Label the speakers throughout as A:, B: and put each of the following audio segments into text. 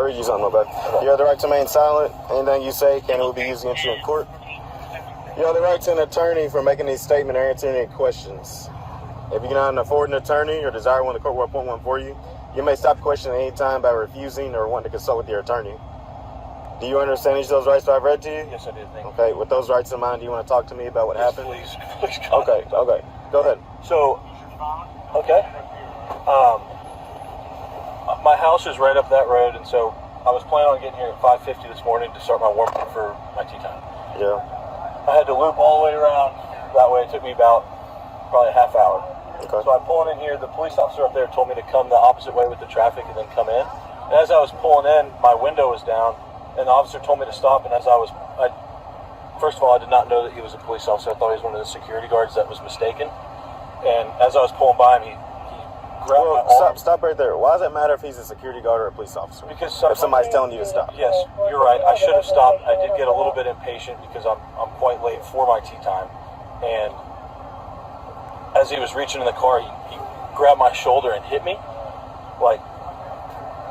A: read you something, okay? You have the right to remain silent. Anything you say can will be used against you in court. You have the right to an attorney for making these statements or answering any questions. If you cannot afford an attorney or desire one, the court will appoint one for you. You may stop questioning at any time by refusing or wanting to consult with your attorney. Do you understand each of those rights that I've read to you?
B: Yes, I do. Thank you.
A: Okay, with those rights in mind, do you want to talk to me about what happened?
B: Please.
A: Okay. Go ahead.
B: So, okay. My house is right up that road, and so I was planning on getting here at 5:50 this morning to start my warm-up for my tea time.
A: Yeah.
B: I had to loop all the way around that way. It took me about probably a half hour.
A: Okay.
B: So I pulled in here. The police officer up there told me to come the opposite way with the traffic and then come in. And as I was pulling in, my window was down, and the officer told me to stop. And first of all, I did not know that he was a police officer. I thought he was one of the security guards that was mistaken. And as I was pulling by him, he grabbed my arm.
A: Stop right there. Why does it matter if he's a security guard or a police officer?
B: Because
A: if somebody's telling you to stop.
B: Yes, you're right. I should have stopped. I did get a little bit impatient because I'm quite late for my tea time. And as he was reaching in the car, he grabbed my shoulder and hit me. Like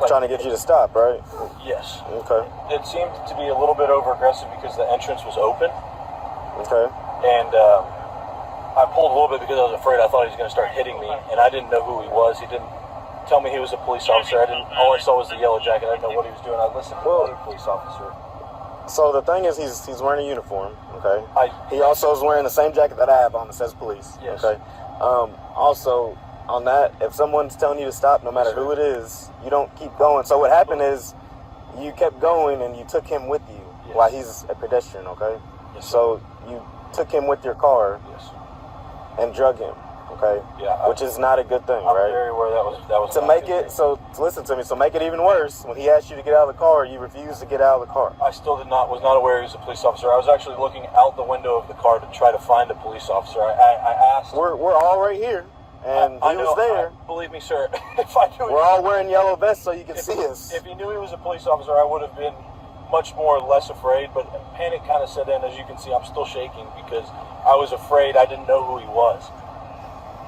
A: trying to get you to stop, right?
B: Yes.
A: Okay.
B: It seemed to be a little bit over aggressive because the entrance was open.
A: Okay.
B: And I pulled a little bit because I was afraid. I thought he was going to start hitting me, and I didn't know who he was. He didn't tell me he was a police officer. All I saw was the yellow jacket. I didn't know what he was doing. I listened to another police officer. So
A: the thing is, he's wearing a uniform. Okay. He
B: Yes.
A: also is wearing the same jacket that I have on that says police.
B: Yes.
A: Okay. Also, on that, if someone's telling you to stop, no matter who it is, you don't keep going. So what happened is, you kept going and you took him with you while he's a pedestrian. Okay.
B: Yes.
A: So you took him with your car.
B: Yes.
A: And drug him, okay?
B: Yeah.
A: Which is not a good thing,
B: I'm
A: right?
B: very aware that was
A: to make it, so listen to me, so make it even worse, when he asked you to get out of the car, you refused to get out of the car.
B: I still was not aware he was a police officer. I was actually looking out the window of the car to try to find a police officer. I asked.
A: We're all right here, and he was there.
B: Believe me, sir, if I knew
A: we're all wearing yellow vests so you can see us.
B: If he knew he was a police officer, I would have been much more or less afraid, but panic kind of set in. As you can see, I'm still shaking because I was afraid. I didn't know who he was.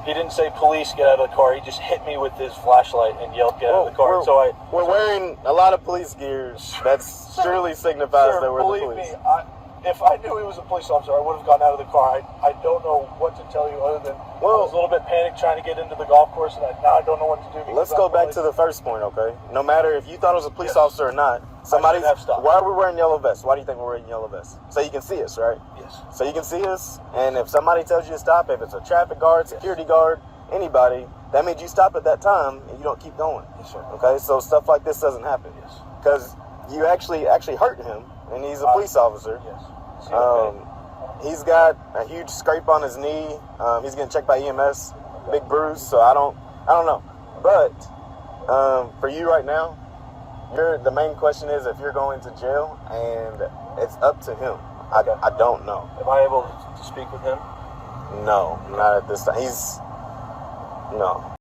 B: He didn't say, police, get out of the car. He just hit me with his flashlight and yelled, get out of the car.
A: We're wearing a lot of police gear. That surely signifies that we're the police.
B: Believe me, if I knew he was a police officer, I would have gotten out of the car. I don't know what to tell you other than I was a little bit panicked trying to get into the golf course, and now I don't know what to do.
A: Let's go back to the first point, okay? No matter if you thought it was a police officer or not, why are we wearing yellow vests? Why do you think we're wearing yellow vests? So you can see us, right?
B: Yes.
A: So you can see us, and if somebody tells you to stop, if it's a traffic guard, security guard, anybody, that means you stop at that time and you don't keep going.
B: Yes, sir.
A: Okay, so stuff like this doesn't happen.
B: Yes.
A: Because you actually hurt him, and he's a police officer.
B: Yes.
A: He's got a huge scrape on his knee. He's getting checked by EMS, big bruise. So I don't know. But for you right now, the main question is if you're going to jail, and it's up to him. I don't know.
B: Am I able to speak with him?
A: No, not at this time. No.